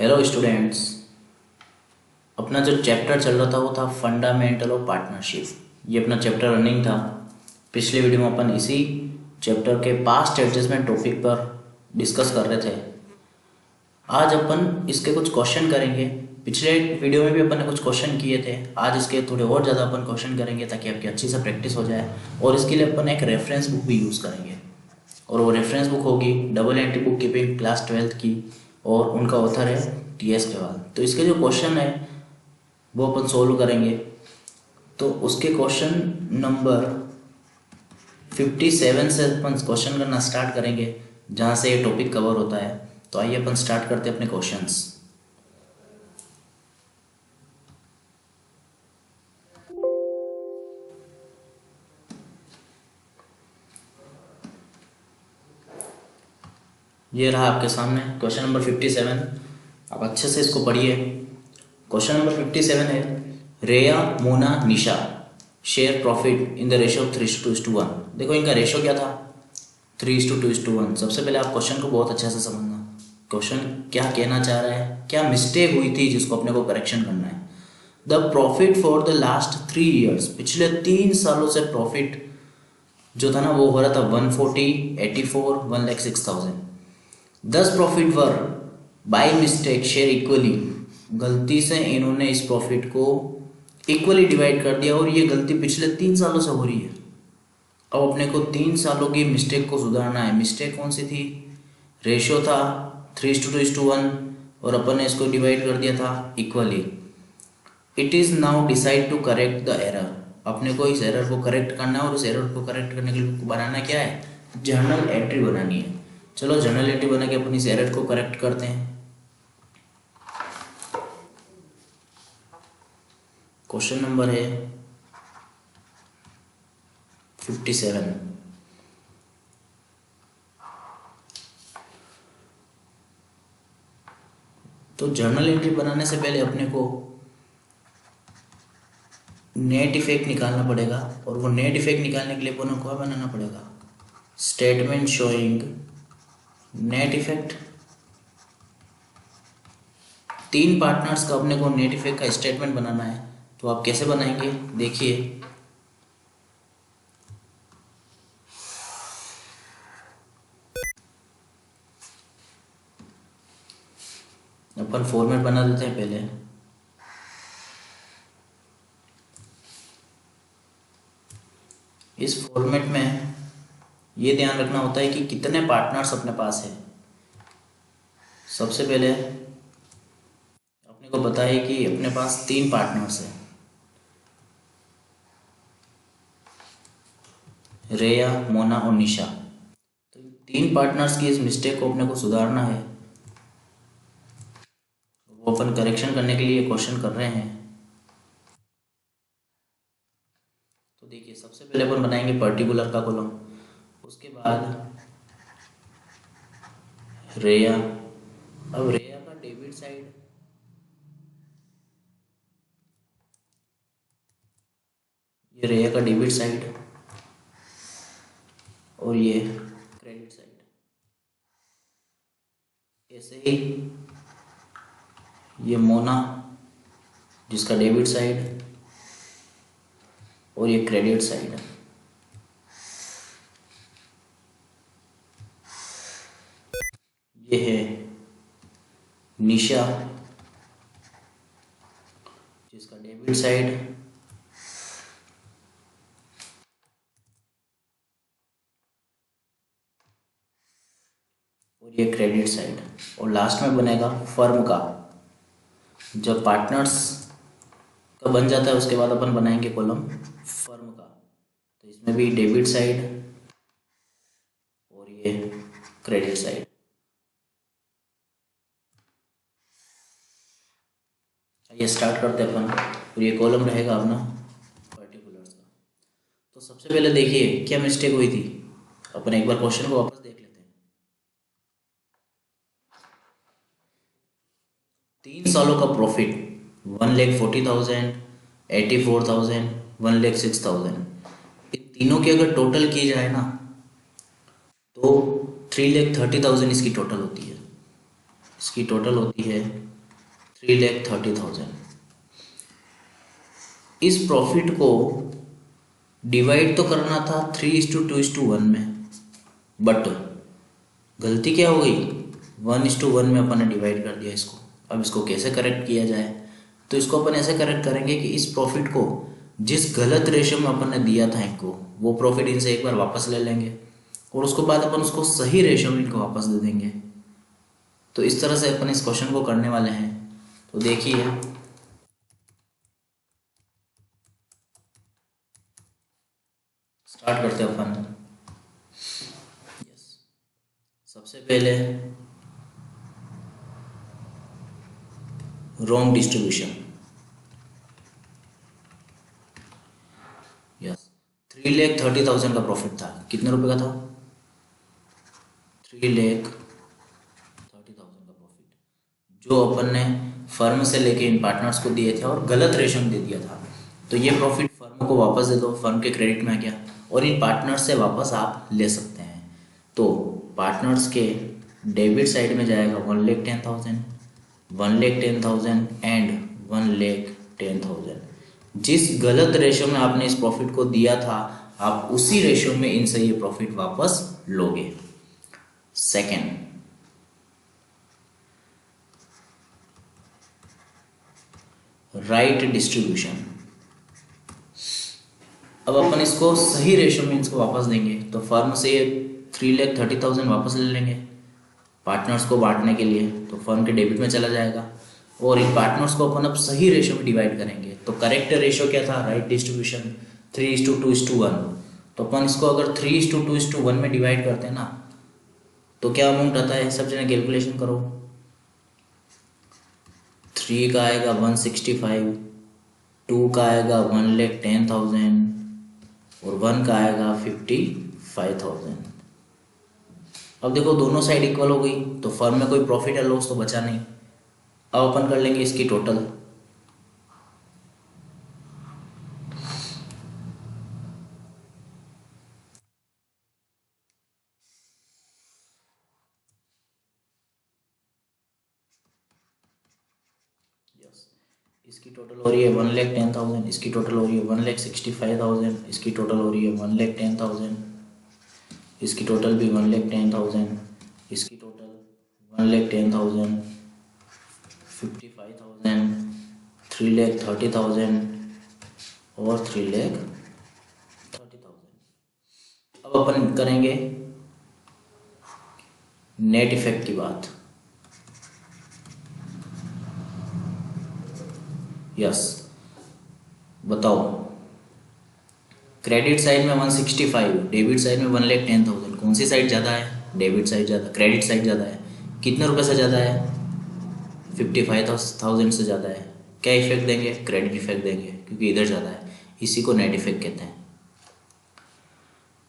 Hello students. अपना जो chapter चल रहा था वो था फंडामेंटल ऑफ पार्टनरशिप। ये अपना चैप्टर रनिंग था। पिछले वीडियो में अपन इसी चैप्टर के पास्ट एडजस्टमेंट टॉपिक पर डिस्कस कर रहे थे। आज अपन इसके कुछ क्वेश्चन करेंगे। पिछले वीडियो में भी अपन ने कुछ क्वेश्चन किए थे। आज इसके थोड़े और ज़्यादा अपन क्वेश्चन करेंगे ताकि आपकी अच्छी से प्रैक्टिस हो जाए। और इसके लिए अपन एक रेफरेंस बुक भी यूज़ करेंगे, और वो रेफरेंस बुक होगी double entry book keeping class 12th की, और उनका ऑथर है टी.एस. ग्रेवाल। तो इसके जो क्वेश्चन है वो अपन सोल्व करेंगे। तो उसके क्वेश्चन नंबर 57 से अपन क्वेश्चन करना स्टार्ट करेंगे, जहाँ से ये टॉपिक कवर होता है। तो आइए अपन स्टार्ट करते हैं अपने क्वेश्चंस। ये रहा आपके सामने क्वेश्चन नंबर 57। आप अच्छे से इसको पढ़िए। क्वेश्चन नंबर 57 है, Reya, Mona, Nisha share profit in the ratio of 3:1। देखो इनका रेशियो क्या था, 3:1। सबसे पहले आप क्वेश्चन को बहुत अच्छे से समझना। क्वेश्चन क्या कहना चाह रहा है, क्या मिस्टेक हुई थी जिसको अपने को करेक्शन करना है। The profit for the last 3 years, पिछले 3 सालों से प्रॉफिट जो था ना वो हो रहा था 140, 84, 1,06,000। 10 profit were by mistake share equally, गलती से इन्होंने इस प्रॉफिट को इक्वली डिवाइड कर दिया, और ये गलती पिछले 3 सालों से हो रही है। अब अपने को 3 सालों की मिस्टेक को सुधारना है। मिस्टेक कौन सी थी, रेशियो था 3:1, और अपन ने इसको डिवाइड कर दिया था equally. It is now decide to correct the error. अपने को इस एरर को करेक्ट करना है, और उस एरर को करेक्ट करने के लिए बनाना क्या है, जर्नल एंट्री बनानी है। चलो जर्नल एंट्री बना के अपन इस एरर को करेक्ट करते हैं। क्वेश्चन नंबर है 57। तो जर्नल एंट्री बनाने से पहले अपने को नेट इफेक्ट निकालना पड़ेगा, और वो नेट इफेक्ट निकालने के लिए अपन को क्या बनाना पड़ेगा, statement showing net effect. 3 partners का अपने को नेट इफेक्ट का स्टेटमेंट बनाना है। तो आप कैसे बनाएंगे, देखिए। अपन फॉर्मेट बना देते हैं पहले। इस फॉर्मेट में ये ध्यान रखना होता है कि कितने पार्टनर्स अपने पास है। सबसे पहले अपने को पता है कि अपने पास 3 पार्टनर्स है, रेया, मोना और निशा। तो 3 पार्टनर्स की इस मिस्टेक को अपने को सुधारना है। वो अपन करेक्शन करने के लिए क्वेश्चन कर रहे हैं। तो देखिए, सबसे पहले अपन बनाएंगे पर्टिकुलर का कॉलम, उसके बाद रेया। अब रेया का डेबिट साइड, ये रेया का डेबिट साइड, और ये क्रेडिट साइड। ऐसे ही ये मोना, जिसका डेबिट साइड और ये क्रेडिट साइड। ये है निशा, जिसका डेबिट साइड और ये क्रेडिट साइड। और लास्ट में बनेगा फर्म का। जब पार्टनर्स का बन जाता है उसके बाद अपन बनाएंगे कॉलम फर्म का। तो इसमें भी डेबिट साइड और ये क्रेडिट साइड। ये स्टार्ट करते हैं अपन, और ये कॉलम रहेगा अपना पर्टिकुलर्स का। तो सबसे पहले देखिए क्या मिस्टेक हुई थी। अपन एक बार क्वेश्चन को वापस देख लेते हैं। 3 सालों का प्रॉफिट 1,40,000, 84,000, 1,06,000। इन तीनों की अगर टोटल की जाए ना तो 3,30,000 इसकी टोटल होती है। इसकी टोटल होती है 3,30,000। इस प्रॉफिट को डिवाइड तो करना था 3:2:1 में, बट गलती क्या हो गई, 1:1 में अपन ने डिवाइड कर दिया इसको। अब इसको कैसे करेक्ट किया जाए, तो इसको अपन ऐसे करेक्ट करेंगे कि इस प्रॉफिट को जिस गलत रेशो में अपन ने दिया था इनको, वो प्रॉफिट इनसे एक बार वापस ले लेंगे और उसके बाद अपन उसको सही रेशो में इनको वापस दे देंगे। तो इस तरह से अपन इस क्वेश्चन को करने वाले हैं। तो देखिए, स्टार्ट करते हैं अपन। सबसे पहले रॉन्ग डिस्ट्रीब्यूशन। यस, 3,30,000 का प्रॉफिट था। कितने रुपए का था? 3,30,000 का प्रॉफिट जो अपन ने फर्म से लेके इन पार्टनर्स को दिए थे और गलत रेशो में दे दिया था। तो ये प्रॉफिट फर्म को वापस दे दो, फर्म के क्रेडिट में आ गया और इन पार्टनर्स से वापस आप ले सकते हैं। तो पार्टनर्स के डेबिट साइड में जाएगा 1,10,000, 1,10,000 एंड 1,10,000। जिस गलत रेशो में आपने इस प्रॉफिट को दिया था, आप उसी रेशो में इनसे ये प्रॉफिट वापस लोगे। Second, right distribution. अब अपन इसको सही रेशो में इसको वापस देंगे। तो फर्म से ये 3,30,000 वापस ले लेंगे पार्टनर्स को बांटने के लिए, तो फर्म के डेबिट में चला जाएगा और इन पार्टनर्स को अपन अब सही रेशो में डिवाइड करेंगे। तो करेक्ट रेशो क्या था? Right distribution 3:2:1। तो अपन इसको अगर 3:2:1 में डिवाइड करते हैं ना, तो क्या अमाउंट आता है? सब जने कैलकुलेशन करो। 3 का आएगा 165, 2 का आएगा 1,10,000 और 1 का आएगा 55,000। अब देखो दोनों साइड इक्वल हो गई, तो फर्म में कोई प्रॉफिट या लॉस तो बचा नहीं। अब अपन कर लेंगे इसकी टोटल। इसकी टोटल हो रही है 1,10,000, इसकी टोटल हो रही है 1,65,000, इसकी टोटल हो रही है 1,10,000, इसकी टोटल भी 1,10,000, इसकी टोटल 1,10,000, 55,000, 3,30,000 और 3,30,000। अब अपन करेंगे नेट इफेक्ट की बात। यस, बताओ। क्रेडिट साइड में 165, डेबिट साइड में 1,10,000। कौन सी साइड ज़्यादा है? डेबिट साइड ज़्यादा, क्रेडिट साइड ज़्यादा है। कितने रुपए से ज़्यादा है? 55,000 से ज़्यादा है। क्या इफेक्ट देंगे? क्रेडिट इफेक्ट देंगे, क्योंकि इधर ज़्यादा है। इसी को नेट इफेक्ट कहते हैं।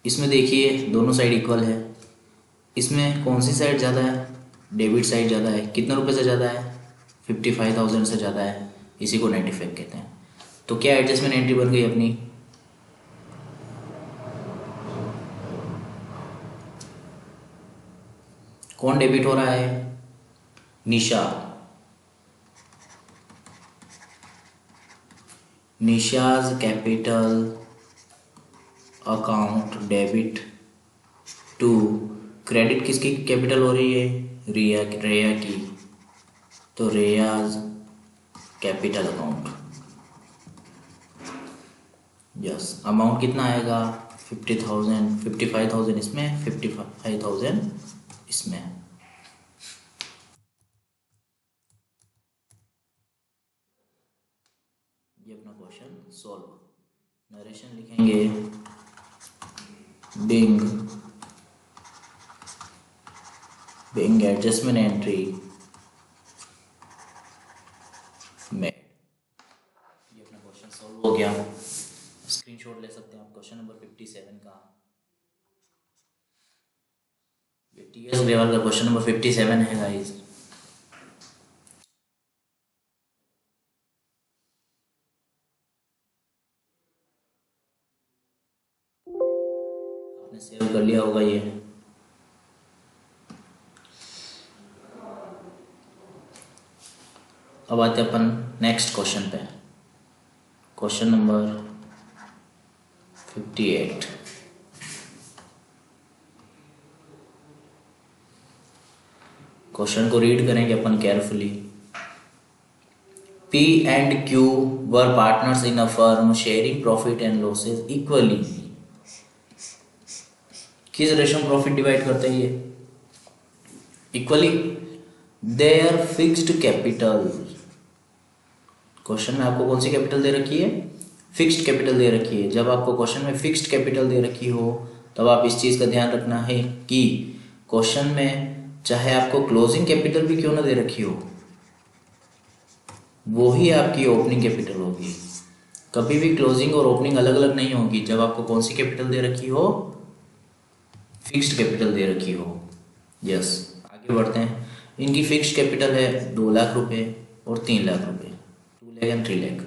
इसमें देखिए दोनों साइड इक्वल है। इसमें कौन सी साइड ज़्यादा है? डेबिट साइड ज़्यादा है। कितने रुपए से ज़्यादा है? 55,000 से ज़्यादा है। इसी को नेट इफेक्ट कहते हैं। तो क्या एडजस्टमेंट एंट्री बन गई अपनी? कौन डेबिट हो रहा है? Nisha. Nisha's capital account debit to. Credit किसकी कैपिटल हो रही है? रेया की। तो रेयाज कैपिटल अकाउंट। यस, अमाउंट कितना आएगा? 50,000, 55,000 इसमें, 55,000 इसमें। ये अपना क्वेश्चन सॉल्व। नरेशन लिखेंगे बिंग एडजस्टमेंट एंट्री मेड। ये अपना क्वेश्चन सॉल्व हो गया। स्क्रीनशॉट ले सकते हैं आप क्वेश्चन नंबर 57 का। ये टीएस लेवल का क्वेश्चन नंबर 57 है गाइस। आपने सेव कर लिया होगा ये। अब आते हैं अपन नेक्स्ट क्वेश्चन पे, क्वेश्चन नंबर 58। क्वेश्चन को रीड करेंगे अपन carefully. P and Q were partners in a firm sharing profit and losses equally। किस रेशो में प्रॉफिट डिवाइड करते हैं ये? Equally. There fixed capital, question में आपको कौन सी कैपिटल दे रखी है? फिक्स्ड कैपिटल दे रखी है। जब आपको क्वेश्चन में फिक्स्ड कैपिटल दे रखी हो तब आप इस चीज़ का ध्यान रखना है कि क्वेश्चन में चाहे आपको क्लोजिंग कैपिटल भी क्यों ना दे रखी हो, वो ही आपकी ओपनिंग कैपिटल होगी। कभी भी क्लोजिंग और ओपनिंग अलग अलग नहीं होगी जब आपको कौन सी कैपिटल दे रखी हो? फिक्स्ड कैपिटल दे रखी हो। यस, आगे बढ़ते हैं। इनकी फिक्स्ड कैपिटल है 2 लाख रुपए और 3 लाख रुपए, 2 lakh and 3 lakh.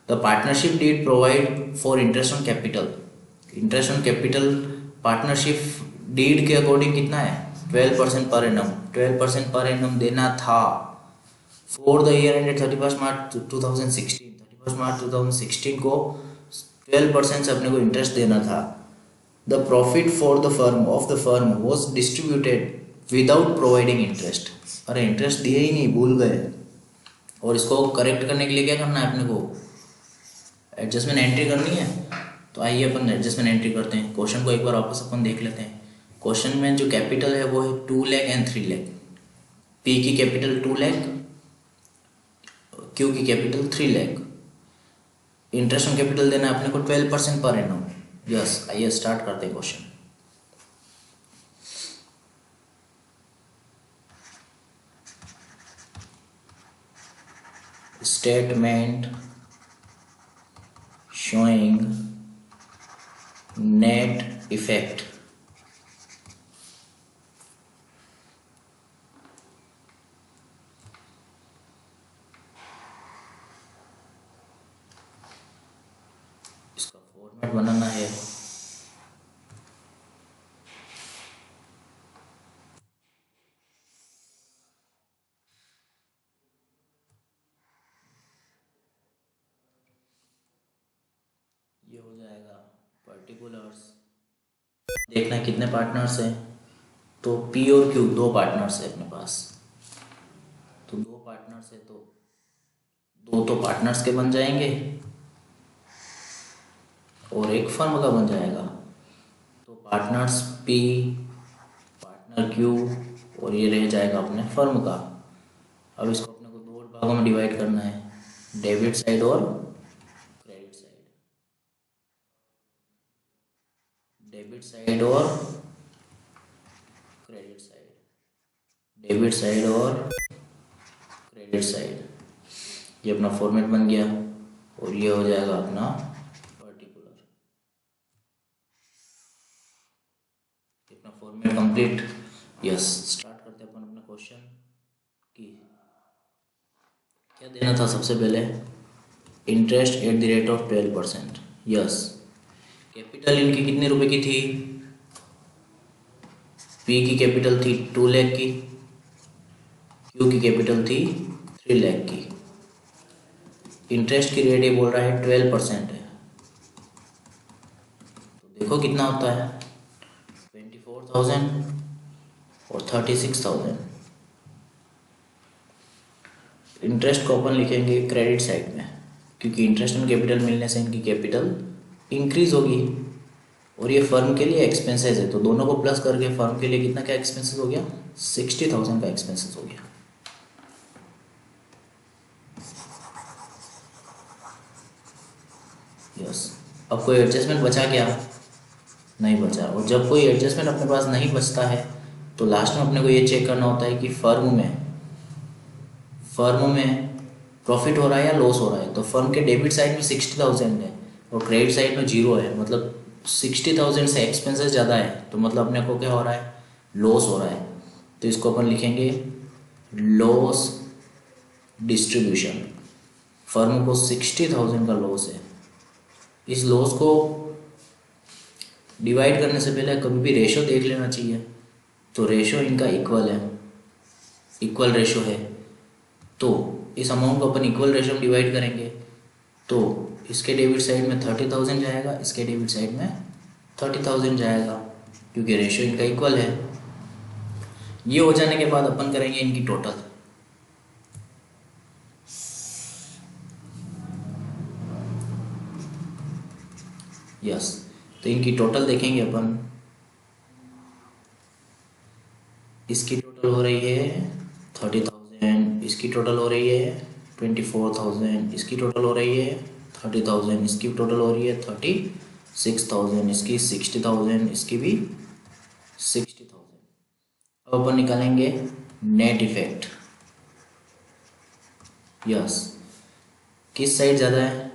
The partnership deed provide for interest on capital. Interest on capital partnership deed के अकॉर्डिंग कितना है? 12% पर एनम। 12% पर एनम देना था फॉर द ईयर एंडेड 31 मार्च 2016। 31 मार्च 2016 को 12% से अपने को इंटरेस्ट देना था। The profit for the firm of the firm was distributed without providing interest. अरे इंटरेस्ट दिए ही नहीं, भूल गए। और इसको करेक्ट करने के लिए क्या करना है अपने को? एडजस्टमेंट एंट्री करनी है। तो आइए अपन एडजस्टमेंट एंट्री करते हैं। क्वेश्चन को एक बार वापस अपन देख लेते हैं। क्वेश्चन में जो कैपिटल है वो है 2 लाख एंड 3 लाख। पी की कैपिटल 2 लाख, क्यू की capital 3 lakh. Interest on capital देना है अपने को 12% पर एनम। यस, आइए स्टार्ट करते हैं question. Statement showing net effect इसका फॉर्मेट बनाना है। ये हो जाएगा पर्टिकुलर्स। देखना है कितने पार्टनर्स हैं। तो पी और क्यू 2 पार्टनर्स है अपने पास। तो 2 पार्टनर्स है तो 2 तो पार्टनर्स के बन जाएंगे और एक फर्म का बन जाएगा। तो पार्टनर्स पी, पार्टनर क्यू और ये रह जाएगा अपने फर्म का। अब इसको अपने को 2 भागों में डिवाइड करना है, डेबिट साइड और क्रेडिट साइड। डेबिट साइड और क्रेडिट साइड, डेबिट साइड और क्रेडिट साइड। ये अपना फॉर्मेट बन गया और ये हो जाएगा अपना पर्टिकुलर। अपना फॉर्मेट कंप्लीट। यस, स्टार्ट करते हैं अपन अपना क्वेश्चन की। क्या देना था सबसे पहले? Interest at the rate of 12%। Yes, capital इनकी कितने रुपए की थी? पी की कैपिटल थी 2 लाख की, क्यू की कैपिटल थी 3 लाख की। इंटरेस्ट की रेट ये बोल रहा है 12% है। तो देखो कितना होता है, 24,000 और 36,000। इंटरेस्ट को अपन लिखेंगे क्रेडिट साइड में, क्योंकि इंटरेस्ट ऑन कैपिटल मिलने से इनकी कैपिटल इंक्रीज होगी और ये फर्म के लिए एक्सपेंसेस है। तो दोनों को प्लस करके फर्म के लिए कितना क्या एक्सपेंसेस हो गया? 60,000 का एक्सपेंसेस हो गया। यस, अब कोई एडजस्टमेंट बचा क्या? नहीं बचा। और जब कोई एडजस्टमेंट अपने पास नहीं बचता है तो लास्ट में अपने को ये चेक करना होता है कि फर्म में प्रॉफिट हो रहा है या लॉस हो रहा है। तो फर्म के डेबिट साइड में 60,000 है और क्रेडिट साइड में 0 है, मतलब 60,000 से एक्सपेंसेस ज़्यादा है, तो मतलब अपने को क्या हो रहा है? लॉस हो रहा है। तो इसको अपन लिखेंगे लॉस डिस्ट्रीब्यूशन। फर्म को 60,000 का लॉस है। इस लॉस को डिवाइड करने से पहले कभी भी रेशो देख लेना चाहिए। तो रेशो इनका इक्वल है, इक्वल रेशो है। तो इस अमाउंट को अपन इक्वल रेशियो में डिवाइड करेंगे, तो इसके डेबिट साइड में 30,000 जाएगा, इसके डेबिट साइड में 30,000 जाएगा, क्योंकि रेशियो इनका इक्वल है। ये हो जाने के बाद अपन करेंगे इनकी टोटल। यस, तो इनकी टोटल देखेंगे अपन। इसकी टोटल हो रही है 30,000, इसकी टोटल हो रही है 24,000, इसकी टोटल हो रही है 30,000, इसकी टोटल हो रही है 36,000, इसकी 60,000, इसकी भी 60,000। अब अपन निकालेंगे नेट इफेक्ट। यस, किस साइड ज़्यादा है?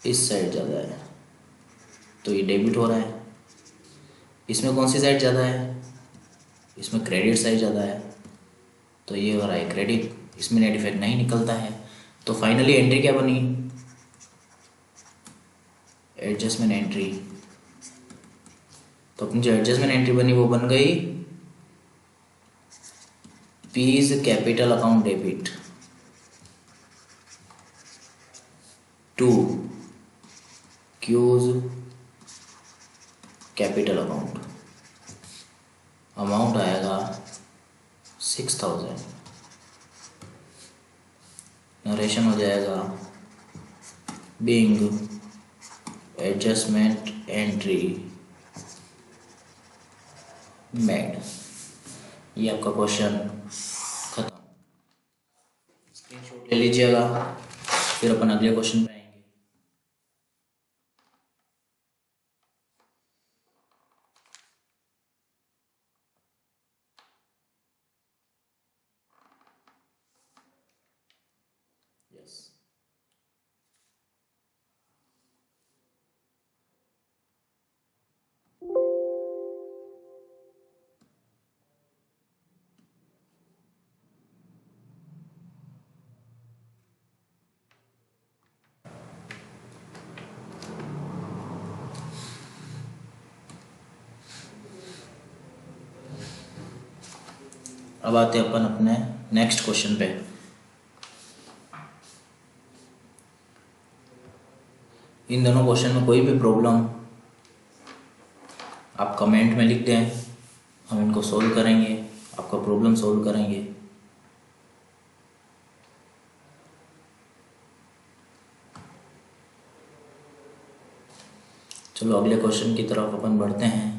इस साइड ज़्यादा है, तो ये डेबिट हो रहा है। इसमें कौन सी साइड ज़्यादा है? इसमें क्रेडिट साइड ज़्यादा है, तो ये हो रहा है क्रेडिट। इसमें नेट इफेक्ट नहीं निकलता है। तो फाइनली एंट्री क्या बनी? Adjustment entry. तो अपनी जो एडजस्टमेंट एंट्री बनी वो बन गई P's capital account debit to Q's capital account. Amount आएगा 6,000। नरेशन हो जाएगा बीइंग एडजस्टमेंट एंट्री मेड। ये आपका क्वेश्चन खत्म। स्क्रीनशॉट ले लीजिएगा, फिर अपन अगले क्वेश्चन पे आएंगे। यस, अब आते हैं अपन अपने नेक्स्ट क्वेश्चन पे। इन दोनों क्वेश्चन में कोई भी प्रॉब्लम आप कमेंट में लिख दें, हम इनको सॉल्व करेंगे, आपका प्रॉब्लम सॉल्व करेंगे। चलो अगले क्वेश्चन की तरफ अपन बढ़ते हैं।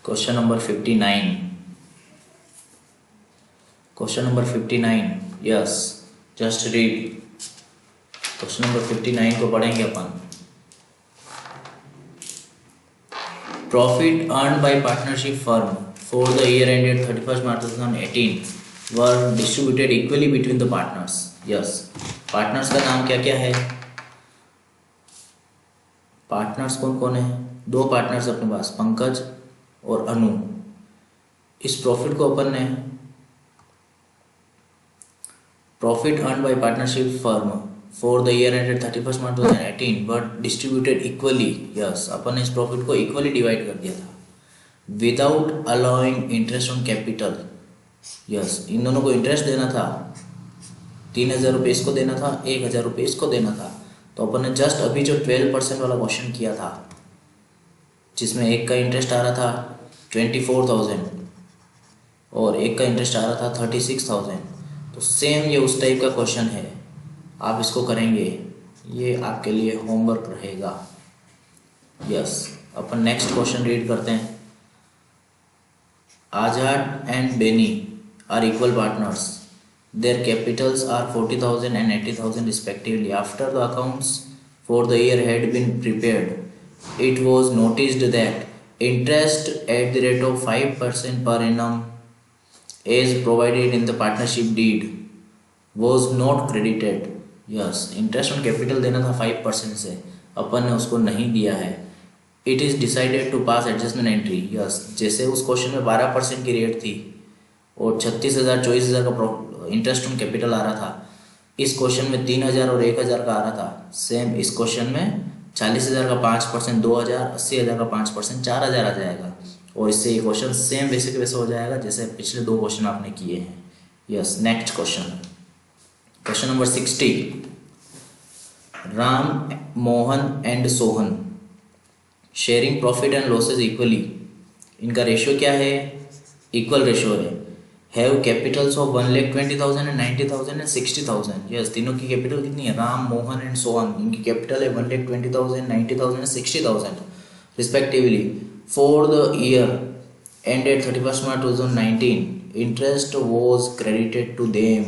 Question number 59। Question number 59, yes, just read. Question number 59 को पढ़ेंगे अपन। Profit earn by partnership firm for the year ended 31 March 2018 were distributed equally between the partners. Yes, partners का नाम क्या क्या है? पार्टनर्स कौन कौन है? दो पार्टनर्स अपने पास, पंकज और अनु। इस प्रॉफिट को अपन ने profit earn by partnership firm for the year ended 31 March 2018 but distributed equally. Yes, अपन ने इस प्रॉफिट को इक्वली डिवाइड कर दिया था without allowing interest on capital. Yes, इन दोनों को इंटरेस्ट देना था, 3,000 रुपये इसको देना था, 1,000 रुपये इसको देना था। तो अपन ने जस्ट अभी जो 12% वाला क्वेश्चन किया था, जिसमें एक का इंटरेस्ट आ रहा था 24,000 और एक का इंटरेस्ट आ रहा था 36,000, तो सेम ये उस टाइप का क्वेश्चन है। आप इसको करेंगे, ये आपके लिए होमवर्क रहेगा। यस, अपन नेक्स्ट क्वेश्चन रीड करते हैं। Azad and Benny are equal partners. Their capitals are 40,000 and 80,000 respectively. After the accounts for the year had been prepared, it was noticed that interest at the rate of 5% per annum as provided in the partnership deed was not credited. Yes, interest on capital देना था 5% से, अपन ने उसको नहीं दिया है। It is decided to pass adjustment entry. Yes, जैसे उस क्वेश्चन में 12% की रेट थी और 36,000 24,000 का इंटरेस्ट ऑन कैपिटल आ रहा था। इस क्वेश्चन में 3,000 और 1,000 का आ रहा था। सेम इस क्वेश्चन में 40,000 का 5%, 2,000, 80,000 का 5%, 4,000 आ जाएगा। और इससे ये क्वेश्चन सेम वैसे के वैसे हो जाएगा जैसे पिछले 2 क्वेश्चन आपने किए हैं। Yes, next question, question number 60। Ram, Mohan and Sohan sharing profit and losses equally. इनका रेशियो क्या है? इक्वल रेशियो है। Have Capitals of 1,20,000 and 90,000 and 60,000। Yes, तीनों की कैपिटल कितनी है? राम, मोहन एंड सोहन, इनकी कैपिटल है 1,20,000, 90,000 and 60,000 respectively. For the year ended 31 March 2019 interest was credited to them.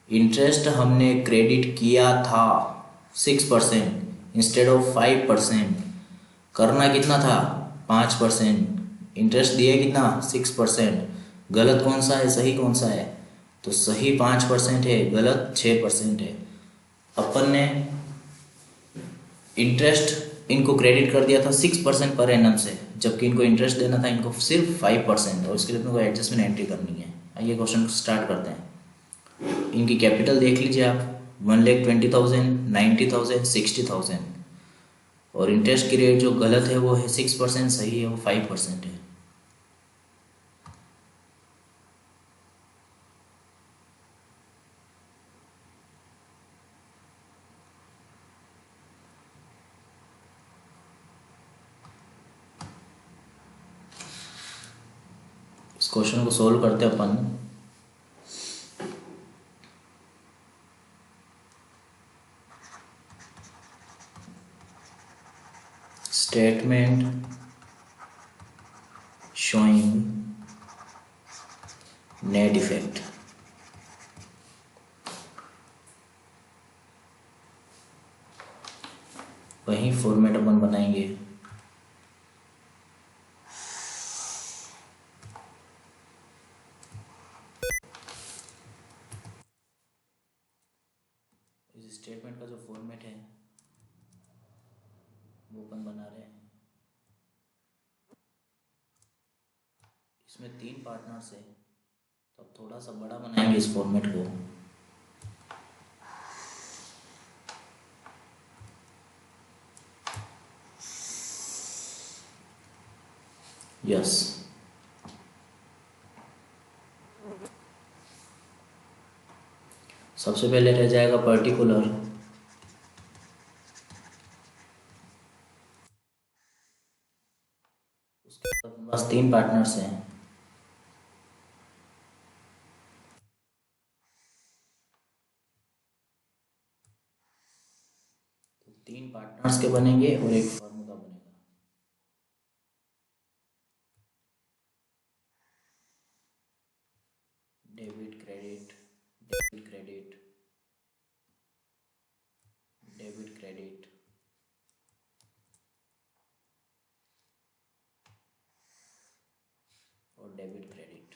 Interest हमने क्रेडिट किया था 6% इंस्टेड ऑफ 5%। करना कितना था? 5%। इंटरेस्ट दिया कितना? 6%। गलत कौन सा है, सही कौन सा है? तो सही 5% है, गलत 6% है। अपन ने इंटरेस्ट इनको क्रेडिट कर दिया था 6% पर एनम से, जबकि इनको इंटरेस्ट देना था इनको सिर्फ 5%, और उसके लिए अपने को एडजस्टमेंट एंट्री करनी है। आइए क्वेश्चन स्टार्ट करते हैं। इनकी कैपिटल देख लीजिए आप, 1,20,000, 90,000, 60,000, और इंटरेस्ट की रेट जो गलत है वो है 6%, सही है वो 5% है। इस क्वेश्चन को सोल्व करते अपन। Statement showing net effect. वही फॉर्मेट अपन बनाएंगे। इस स्टेटमेंट का जो फॉर्मेट है वो अपन बना रहे हैं। इसमें 3 पार्टनर्स है, तो अब थोड़ा सा बड़ा बनाएंगे इस फॉर्मेट को। यस, सबसे पहले रह जाएगा पर्टिकुलर। उसके बाद बस 3 पार्टनर्स हैं। तो 3 पार्टनर्स के बनेंगे और एक फर्म का बनेगा। Debit credit, debit credit, debit credit, और डेबिट क्रेडिट।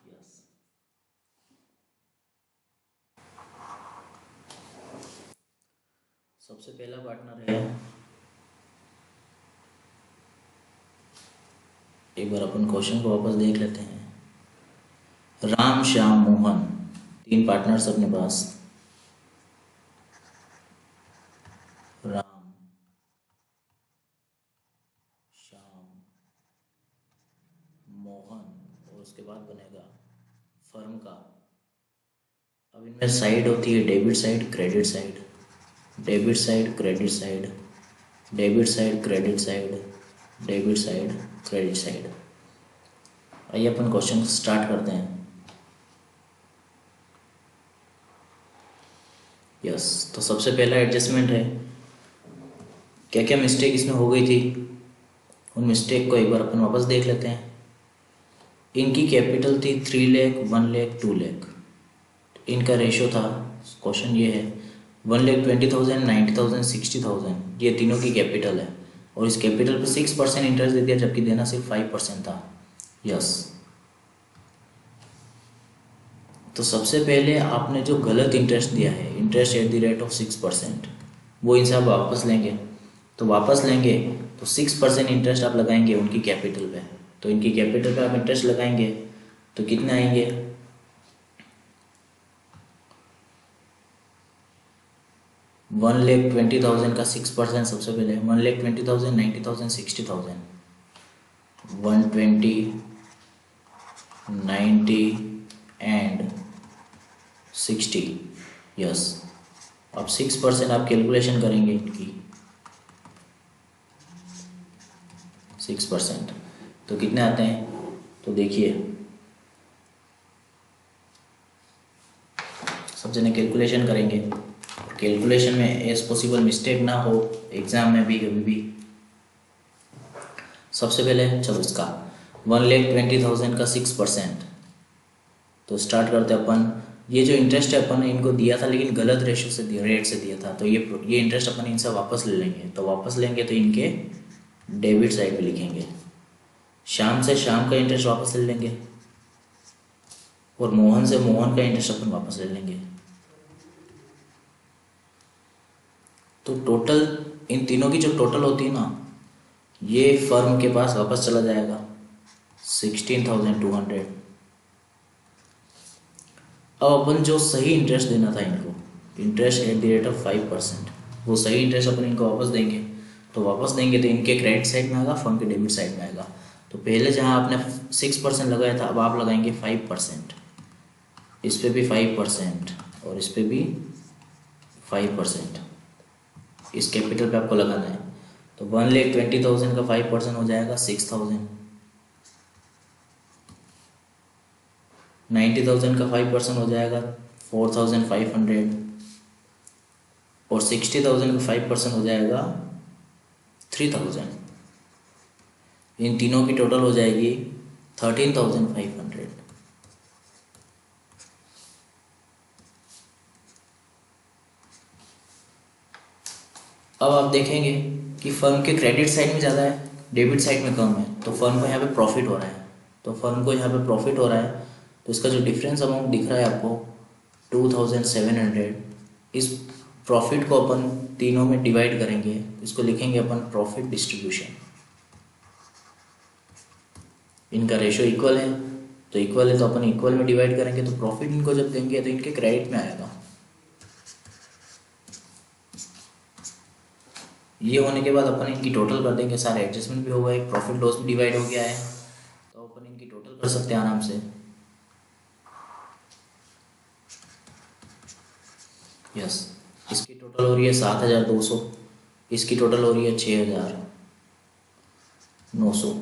यस, सबसे पहला पार्टनर है, एक बार अपन क्वेश्चन को वापस देख लेते हैं। राम, श्याम, मोहन, 3 पार्टनर्स अपने पास। राम, श्याम, मोहन, और उसके बाद बनेगा फर्म का। अब इनमें साइड होती है debit side, credit side, debit side, credit side, debit side, credit side, debit side, credit side. आइए अपन क्वेश्चन स्टार्ट करते हैं। यस, तो सबसे पहला एडजस्टमेंट है। क्या क्या मिस्टेक इसमें हो गई थी, उन मिस्टेक को एक बार अपन वापस देख लेते हैं। इनकी कैपिटल थी 3 लाख, 1 लाख, 2 लाख। इनका रेशो था, क्वेश्चन ये है, 1,20,000, 90,000, 60,000, ये तीनों की कैपिटल है, और इस कैपिटल पे 6% इंटरेस्ट दे दिया, जबकि देना सिर्फ 5% था। यस, तो सबसे पहले आपने जो गलत इंटरेस्ट दिया है, interest at the rate of 6%, वो इनसे आप वापस लेंगे। तो वापस लेंगे तो 6% इंटरेस्ट आप लगाएंगे उनकी कैपिटल पे। तो इनकी कैपिटल पे आप इंटरेस्ट लगाएंगे तो कितने आएंगे, 1,20,000 का 6% सबसे पहले 1,20,000, 90,000, 60,000, 120, 90 एंड 60। यस, अब 6% आप कैलकुलेशन करेंगे इनकी, 6% तो कितने आते हैं। तो देखिए सब जने कैलकुलेशन करेंगे, और कैलकुलेशन में एज पॉसिबल मिस्टेक ना हो एग्जाम में भी कभी भी। सबसे पहले चलो इसका 1,20,000 का 6%, तो स्टार्ट करते अपन। ये जो इंटरेस्ट है अपन ने इनको दिया था लेकिन गलत रेशो से दिया, रेट से दिया था, तो ये इंटरेस्ट अपन इनसे वापस ले लेंगे। तो वापस लेंगे तो इनके डेबिट साइड में लिखेंगे, शाम से शाम का इंटरेस्ट वापस ले लेंगे, और मोहन से मोहन का इंटरेस्ट अपन वापस ले लेंगे। तो टोटल इन तीनों की जो टोटल होती है ना, ये फर्म के पास वापस चला जाएगा 16,200। अब अपन जो सही इंटरेस्ट देना था इनको, interest at the rate of 5%, वो सही इंटरेस्ट अपन इनको वापस देंगे। तो वापस देंगे तो इनके क्रेडिट साइड में आएगा, फर्म के डेबिट साइड में आएगा। तो पहले जहाँ आपने 6% लगाया था, अब आप लगाएंगे 5%, इस पर भी 5% और इस पर भी 5%। इस कैपिटल पे आपको लगाना है। तो 1,20,000 का 5% हो जाएगा 6,000, 90,000 का 5% हो जाएगा 4,500, और 60,000 का 5% हो जाएगा 3,000। इन तीनों की टोटल हो जाएगी 13,500। अब आप देखेंगे कि फर्म के क्रेडिट साइड में ज़्यादा है, डेबिट साइड में कम है, तो फर्म को यहाँ पे प्रॉफिट हो रहा है। तो फर्म को यहाँ पे प्रॉफिट हो रहा है, तो इसका जो डिफरेंस अमाउंट दिख रहा है आपको 2,700, इस प्रॉफिट को अपन तीनों में डिवाइड करेंगे, इसको लिखेंगे अपन प्रॉफिट डिस्ट्रीब्यूशन। इनका रेशो इक्वल है, तो इक्वल है तो अपन इक्वल में डिवाइड करेंगे। तो प्रॉफिट इनको जब देंगे तो इनके क्रेडिट में आएगा। ये होने के बाद अपन इनकी टोटल कर देंगे, सारे एडजस्टमेंट भी हो गए, प्रॉफिट लॉस भी डिवाइड हो गया है, तो अपन इनकी टोटल कर सकते हैं आराम से। यस, इसकी टोटल हो रही है 7,200, इसकी टोटल हो रही है 6,900।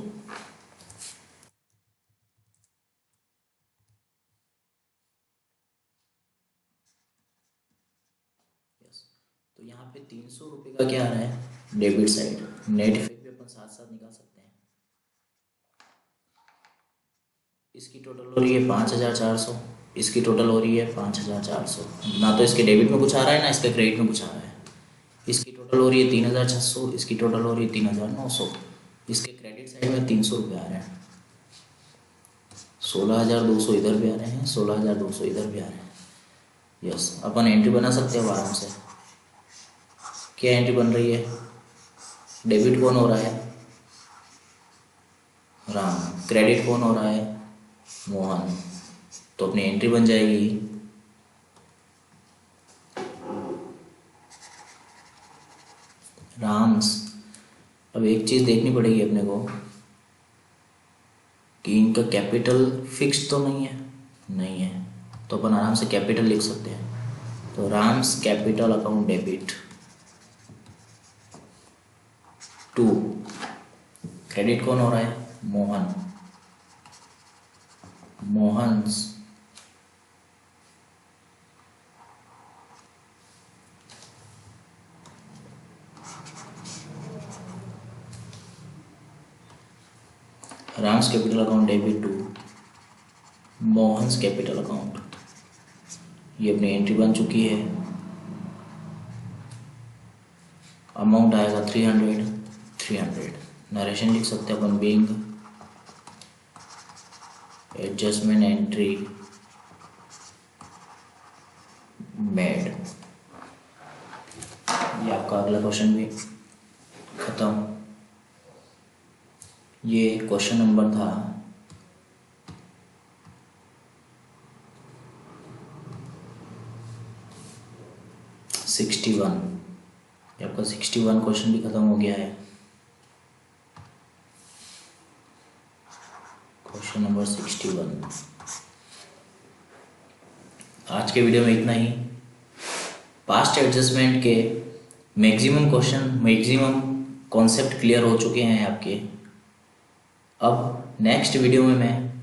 तो यहाँ पे 300 रुपये का क्या आ रहा है, डेबिट साइड। नेट इफेक्ट भी अपन साथ साथ निकाल सकते हैं। इसकी टोटल हो रही है 5,400, इसकी टोटल हो रही है 5,400। ना तो इसके डेबिट में कुछ आ रहा है ना इसके क्रेडिट में कुछ आ रहा है। इसकी टोटल हो रही है 3,600, इसकी टोटल हो रही है 3,900, इसके क्रेडिट साइड में 300 रुपये आ रहे हैं, 16,200 इधर भी आ रहे हैं, 16,200 इधर भी आ रहे हैं। यस, अपन एंट्री बना सकते हैं आराम से। क्या एंट्री बन रही है, डेबिट कौन हो रहा है, राम, क्रेडिट कौन हो रहा है, मोहन। तो अपनी एंट्री बन जाएगी राम्स। अब एक चीज़ देखनी पड़ेगी अपने को कि इनका कैपिटल फिक्स तो नहीं है, नहीं है, तो अपन आराम से कैपिटल लिख सकते हैं। तो Ram's capital account debit 2, credit कौन हो रहा है, Mohan, Mohan's Ram's capital account debit 2, Mohan's capital account. ये अपनी एंट्री बन चुकी है। अमाउंट आएगा 300। नरेशन लिख सकते हैं अपन, बीइंग एडजस्टमेंट एंट्री मेड। ये आपका अगला क्वेश्चन भी खत्म। ये क्वेश्चन नंबर था 61। ये आपका 61 क्वेश्चन भी खत्म हो गया है। Question number 61। आज के वीडियो में इतना ही। पास्ट एडजस्टमेंट के maximum question, maximum concept clear हो चुके हैं आपके। अब नेक्स्ट वीडियो में मैं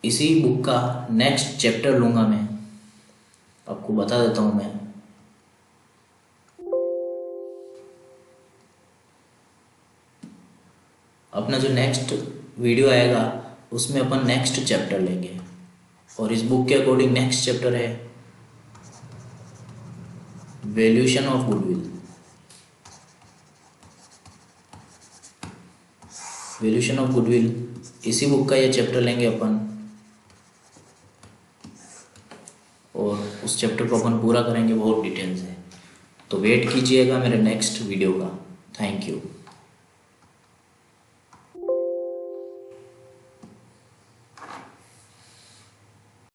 इसी बुक का नेक्स्ट चैप्टर लूँगा। मैं आपको बता देता हूँ। मैं अपना जो नेक्स्ट वीडियो आएगा उसमें अपन नेक्स्ट चैप्टर लेंगे, और इस बुक के अकॉर्डिंग नेक्स्ट चैप्टर है valuation of goodwill. Valuation of goodwill, इसी बुक का ये चैप्टर लेंगे अपन, और उस चैप्टर को अपन पूरा करेंगे बहुत डिटेल से। तो वेट कीजिएगा मेरे नेक्स्ट वीडियो का। Thank you.